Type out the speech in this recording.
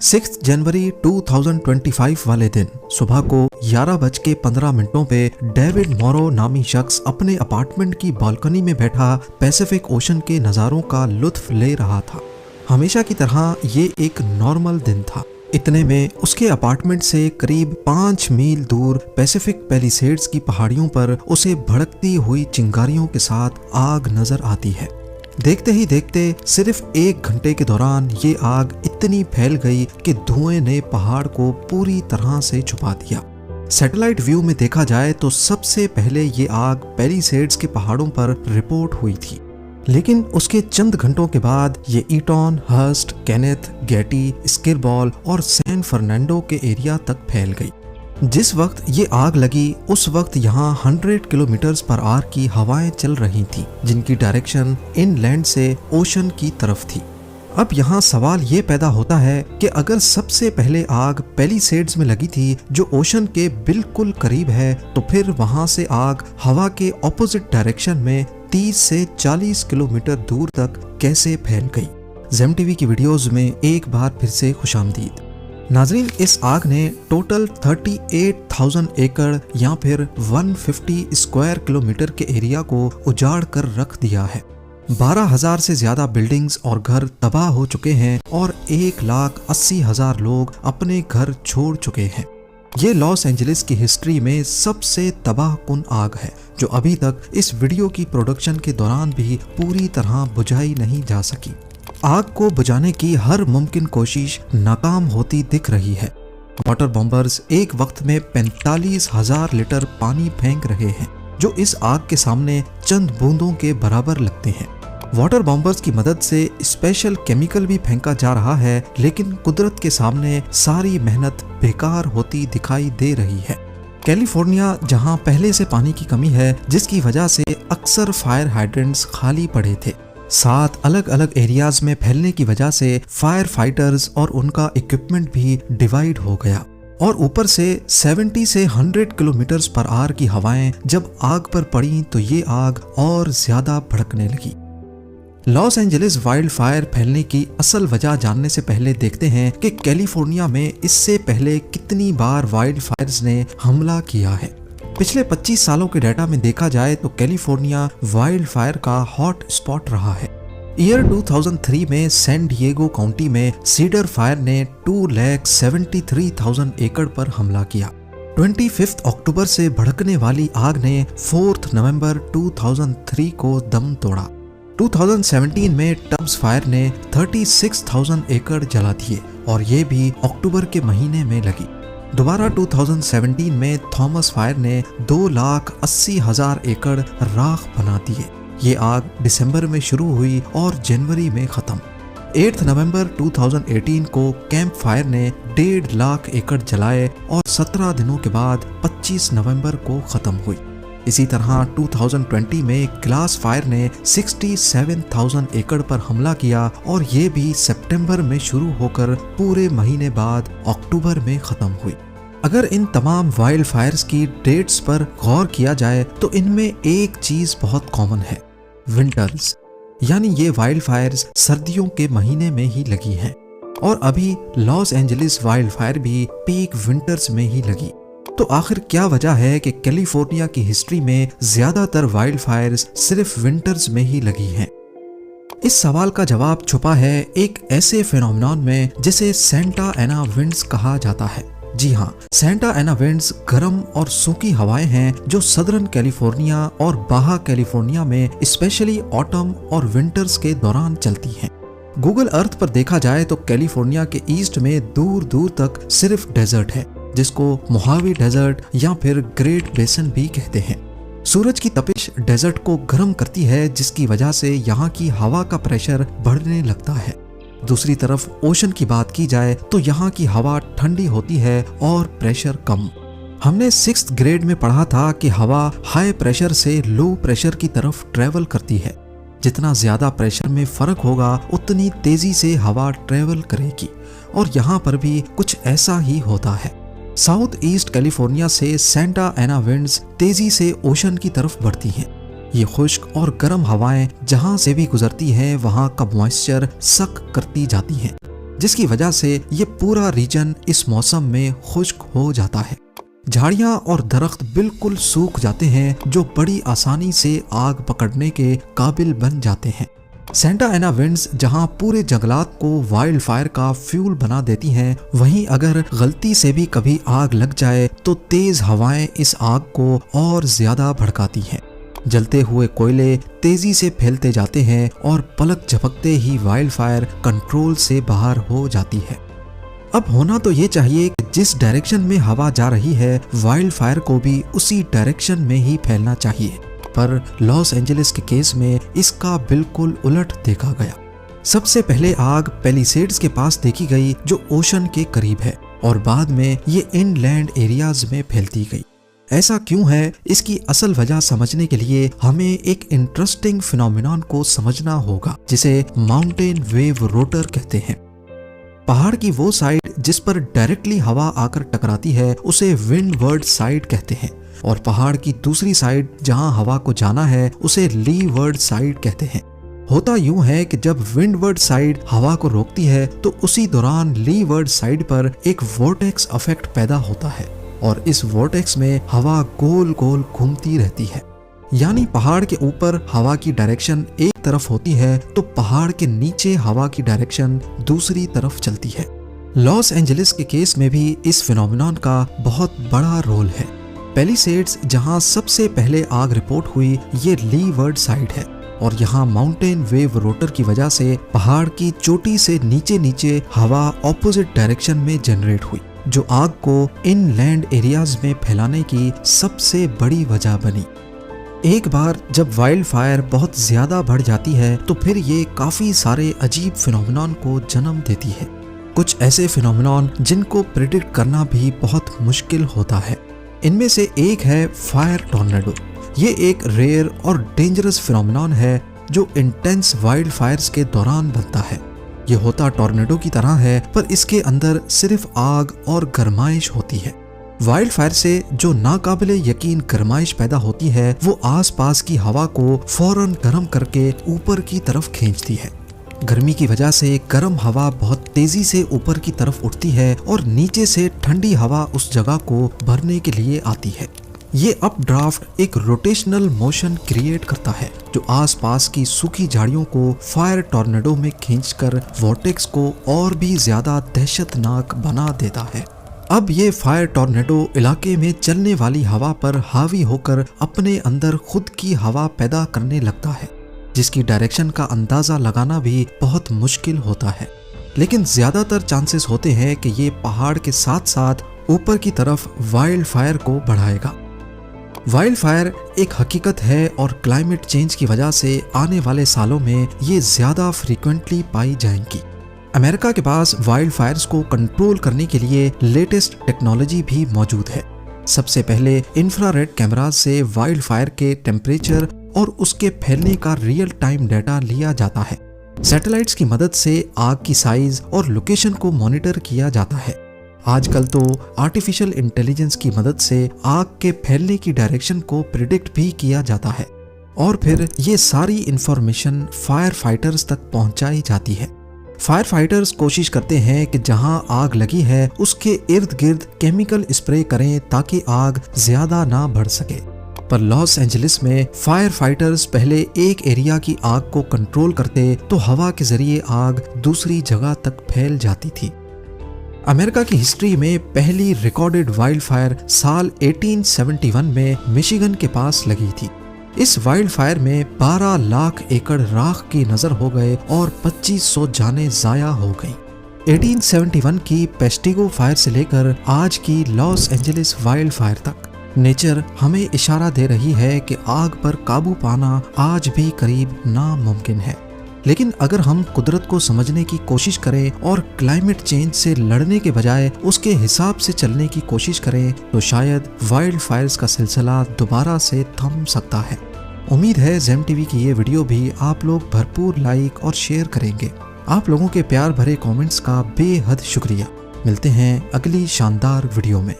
6 जनवरी 2025 वाले दिन सुबह को 11:15 पे डेविड मोरो नामी शख्स अपने अपार्टमेंट की बालकनी में बैठा पैसिफिक ओशन के नज़ारों का लुत्फ ले रहा था। हमेशा की तरह ये एक नॉर्मल दिन था। इतने में उसके अपार्टमेंट से करीब 5 मील दूर पैसिफिक पैलिसेड्स की पहाड़ियों पर उसे भड़कती हुई चिंगारियों के साथ आग नजर आती है। देखते ही देखते सिर्फ 1 घंटे के दौरान ये आग इतनी फैल गई कि धुएं ने पहाड़ को पूरी तरह से छुपा दिया। सैटेलाइट व्यू में देखा जाए तो सबसे पहले ये आग पैलिसेड्स के पहाड़ों पर रिपोर्ट हुई थी, लेकिन उसके चंद घंटों के बाद ये ईटॉन, हर्स्ट, केनेथ, गेटी, स्किरबॉल और सैन फर्नांडो के एरिया तक फैल गई। जिस वक्त ये आग लगी उस वक्त यहाँ 100 किलोमीटर्स पर आवर की हवाएं चल रही थी, जिनकी डायरेक्शन इनलैंड से ओशन की तरफ थी। अब यहाँ सवाल ये पैदा होता है कि अगर सबसे पहले आग पैलिसेड्स में लगी थी जो ओशन के बिल्कुल करीब है, तो फिर वहाँ से आग हवा के ऑपोजिट डायरेक्शन में 30 से 40 किलोमीटर दूर तक कैसे फैल गई। ज़ेम टीवी की वीडियोस में एक बार फिर से खुशामदीद। नाजरीन, इस आग ने टोटल 38,000 एकड़ या फिर 150 स्क्वायर किलोमीटर के एरिया को उजाड़ कर रख दिया है। 12,000 से ज्यादा बिल्डिंग्स और घर तबाह हो चुके हैं और 1,80,000 लोग अपने घर छोड़ चुके हैं। ये लॉस एंजलिस की हिस्ट्री में सबसे तबाहकुन आग है, जो अभी तक इस वीडियो की प्रोडक्शन के दौरान भी पूरी तरह बुझाई नहीं जा सकी। आग को बुझाने की हर मुमकिन कोशिश नाकाम होती दिख रही है। वाटर बॉम्बर्स एक वक्त में 45,000 लीटर पानी फेंक रहे हैं, जो इस आग के सामने चंद बूंदों के बराबर लगते हैं। वाटर बॉम्बर्स की मदद से स्पेशल केमिकल भी फेंका जा रहा है, लेकिन कुदरत के सामने सारी मेहनत बेकार होती दिखाई दे रही है। कैलिफोर्निया, जहां पहले से पानी की कमी है, जिसकी वजह से अक्सर फायर हाइड्रेंट्स खाली पड़े थे, 7 अलग अलग एरियाज में फैलने की वजह से फायर फाइटर्स और उनका इक्विपमेंट भी डिवाइड हो गया। और ऊपर से 70 से 100 किलोमीटर्स पर आवर की हवाएं जब आग पर पड़ी तो ये आग और ज्यादा भड़कने लगी। लॉस एंजलिस वाइल्ड फायर फैलने की असल वजह जानने से पहले देखते हैं कि कैलिफोर्निया में इससे पहले कितनी बार वाइल्ड फायर्स ने हमला किया है। पिछले 25 सालों के डाटा में देखा जाए तो कैलिफोर्निया वाइल्ड फायर का हॉट स्पॉट रहा है। ईयर 2003 में सैन डिएगो काउंटी में सीडर फायर ने 2,73,000 एकड़ पर हमला किया। 25 अक्टूबर से भड़कने वाली आग ने 4 नवंबर 2003 को दम तोड़ा। 2017 में टब्स फायर ने 36,000 एकड़ जला दिए और ये भी अक्टूबर के महीने में लगी। दोबारा 2017 में थॉमस फायर ने 2,80,000 एकड़ राख बना दिए। ये आग दिसंबर में शुरू हुई और जनवरी में खत्म। 8 नवंबर 2018 को कैंप फायर ने 1.5 लाख एकड़ जलाए और 17 दिनों के बाद 25 नवंबर को खत्म हुई। इसी तरह 2020 में ग्लास फायर ने 67,000 एकड़ पर हमला किया और ये भी सितंबर में शुरू होकर पूरे महीने बाद अक्टूबर में खत्म हुई। अगर इन तमाम वाइल्ड फायर्स की डेट्स पर गौर किया जाए तो इनमें एक चीज बहुत कॉमन है, विंटर्स। यानी ये वाइल्ड फायर्स सर्दियों के महीने में ही लगी हैं और अभी लॉस एंजलिस वाइल्ड फायर भी पीक विंटर्स में ही लगी। तो आखिर क्या वजह है कि कैलिफोर्निया की हिस्ट्री में ज्यादातर वाइल्ड फायर्स सिर्फ विंटर्स में ही लगी हैं? इस सवाल का जवाब छुपा है एक ऐसे फिनोमेनन में जिसे सेंटा एना विंड्स कहा जाता है। जी हाँ, सेंटा एना विंड्स गर्म और सूखी हवाएं हैं जो सदर्न कैलिफोर्निया और बाहा कैलिफोर्निया में स्पेशली ऑटम और विंटर्स के दौरान चलती हैं। गूगल अर्थ पर देखा जाए तो कैलिफोर्निया के ईस्ट में दूर दूर तक सिर्फ डेजर्ट है, जिसको मोहावी डेजर्ट या फिर ग्रेट बेसन भी कहते हैं। सूरज की तपिश डेजर्ट को गर्म करती है, जिसकी वजह से यहाँ की हवा का प्रेशर बढ़ने लगता है। दूसरी तरफ ओशन की बात की जाए तो यहाँ की हवा ठंडी होती है और प्रेशर कम। हमने 6th ग्रेड में पढ़ा था कि हवा हाई प्रेशर से लो प्रेशर की तरफ ट्रेवल करती है। जितना ज्यादा प्रेशर में फर्क होगा उतनी तेजी से हवा ट्रेवल करेगी और यहाँ पर भी कुछ ऐसा ही होता है। साउथ ईस्ट कैलिफोर्निया से सेंटा एना विंड्स तेजी से ओशन की तरफ बढ़ती हैं। ये खुश्क और गर्म हवाएं जहां से भी गुजरती हैं वहां का मॉइस्चर सक करती जाती हैं, जिसकी वजह से ये पूरा रीजन इस मौसम में खुश्क हो जाता है। झाड़ियां और दरख्त बिल्कुल सूख जाते हैं, जो बड़ी आसानी से आग पकड़ने के काबिल बन जाते हैं। सेंटा एना विंड्स जहां पूरे जंगलात को वाइल्ड फायर का फ्यूल बना देती हैं, वहीं अगर गलती से भी कभी आग लग जाए तो तेज हवाएं इस आग को और ज्यादा भड़काती हैं। जलते हुए कोयले तेजी से फैलते जाते हैं और पलक झपकते ही वाइल्ड फायर कंट्रोल से बाहर हो जाती है। अब होना तो ये चाहिए कि जिस डायरेक्शन में हवा जा रही है, वाइल्ड फायर को भी उसी डायरेक्शन में ही फैलना चाहिए, पर लॉस एंजलिस के केस में इसका बिल्कुल उलट देखा गया। सबसे पहले आग पैलिसेड्स के पास देखी गई, जो ओशन के करीब है, और बाद में ये इनलैंड एरियाज में फैलती गई। ऐसा क्यों है, इसकी असल वजह समझने के लिए हमें एक इंटरेस्टिंग फिनोमिनन को समझना होगा, जिसे माउंटेन वेव रोटर कहते हैं। पहाड़ की वो साइड जिस पर डायरेक्टली हवा आकर टकराती है, उसे विंडवर्ड साइड कहते हैं, और पहाड़ की दूसरी साइड जहां हवा को जाना है, उसे लीवर्ड साइड कहते हैं। होता यूं है कि जब विंडवर्ड साइड हवा को रोकती है, तो उसी दौरान लीवर्ड साइड पर एक वोर्टेक्स इफेक्ट पैदा होता है, और इस वोर्टेक्स में हवा गोल गोल घूमती रहती है। यानी पहाड़ के ऊपर हवा की डायरेक्शन एक तरफ होती है, तो पहाड़ के नीचे हवा की डायरेक्शन दूसरी तरफ चलती है। लॉस एंजलिस के केस में भी इस फिनोमिनन का बहुत बड़ा रोल है। पैलिसेड्स जहां सबसे पहले आग रिपोर्ट हुई, ये लीवर्ड साइड है, और यहाँ माउंटेन वेव रोटर की वजह से पहाड़ की चोटी से नीचे नीचे हवा ऑपोजिट डायरेक्शन में जनरेट हुई, जो आग को इनलैंड एरियाज में फैलाने की सबसे बड़ी वजह बनी। एक बार जब वाइल्ड फायर बहुत ज्यादा बढ़ जाती है, तो फिर ये काफी सारे अजीब फिनोमिनन को जन्म देती है। कुछ ऐसे फिनोमिनन जिनको प्रिडिक्ट करना भी बहुत मुश्किल होता है। इनमें से एक है फायर टॉर्नेडो। ये एक रेयर और डेंजरस फिनोमिनन है, जो इंटेंस वाइल्ड फायर्स के दौरान बनता है। ये होता टॉर्नेडो की तरह है, पर इसके अंदर सिर्फ आग और गर्माइश होती है। वाइल्ड फायर से जो नाकाबिले यकीन गर्माइश पैदा होती है, वो आसपास की हवा को फौरन गर्म करके ऊपर की तरफ खींचती है। गर्मी की वजह से गर्म हवा बहुत तेजी से ऊपर की तरफ उठती है, और नीचे से ठंडी हवा उस जगह को भरने के लिए आती है। ये अपड्राफ्ट एक रोटेशनल मोशन क्रिएट करता है, जो आसपास की सूखी झाड़ियों को फायर टॉर्नेडो में खींचकर वोर्टेक्स को और भी ज्यादा दहशतनाक बना देता है। अब ये फायर टॉर्नेडो इलाके में चलने वाली हवा पर हावी होकर अपने अंदर खुद की हवा पैदा करने लगता है, जिसकी डायरेक्शन का अंदाजा लगाना भी बहुत मुश्किल होता है। लेकिन ज्यादातर चांसेस होते हैं कि ये पहाड़ के साथ साथ ऊपर की तरफ वाइल्ड फायर को बढ़ाएगा। वाइल्ड फायर एक हकीकत है, और क्लाइमेट चेंज की वजह से आने वाले सालों में ये ज्यादा फ्रीक्वेंटली पाई जाएंगी। अमेरिका के पास वाइल्ड फायर्स को कंट्रोल करने के लिए लेटेस्ट टेक्नोलॉजी भी मौजूद है। सबसे पहले इंफ्रारेड कैमरास से वाइल्ड फायर के टेम्परेचर और उसके फैलने का रियल टाइम डाटा लिया जाता है। सैटेलाइट्स की मदद से आग की साइज और लोकेशन को मॉनिटर किया जाता है। आजकल तो आर्टिफिशियल इंटेलिजेंस की मदद से आग के फैलने की डायरेक्शन को प्रिडिक्ट भी किया जाता है, और फिर ये सारी इंफॉर्मेशन फायर फाइटर्स तक पहुंचाई जाती है। फायर फाइटर्स कोशिश करते हैं कि जहां आग लगी है उसके इर्द गिर्द केमिकल स्प्रे करें, ताकि आग ज्यादा ना बढ़ सके। पर लॉस एंजलिस में फायर फाइटर्स पहले एक एरिया की आग को कंट्रोल करते, तो हवा के जरिए आग दूसरी जगह तक फैल जाती थी। अमेरिका की हिस्ट्री में पहली रिकॉर्डेड वाइल्ड फायर साल 1871 में मिशिगन के पास लगी थी। इस वाइल्ड फायर में 12 लाख एकड़ राख की नजर हो गए और 2500 जानें जाया हो गई। 1871 की पेस्टिगो फायर से लेकर आज की लॉस एंजलिस वाइल्ड फायर तक नेचर हमें इशारा दे रही है कि आग पर काबू पाना आज भी करीब नामुमकिन है। लेकिन अगर हम कुदरत को समझने की कोशिश करें और क्लाइमेट चेंज से लड़ने के बजाय उसके हिसाब से चलने की कोशिश करें, तो शायद वाइल्ड फायर्स का सिलसिला दोबारा से थम सकता है। उम्मीद है ज़ेम टीवी की ये वीडियो भी आप लोग भरपूर लाइक और शेयर करेंगे। आप लोगों के प्यार भरे कमेंट्स का बेहद शुक्रिया। मिलते हैं अगली शानदार वीडियो में।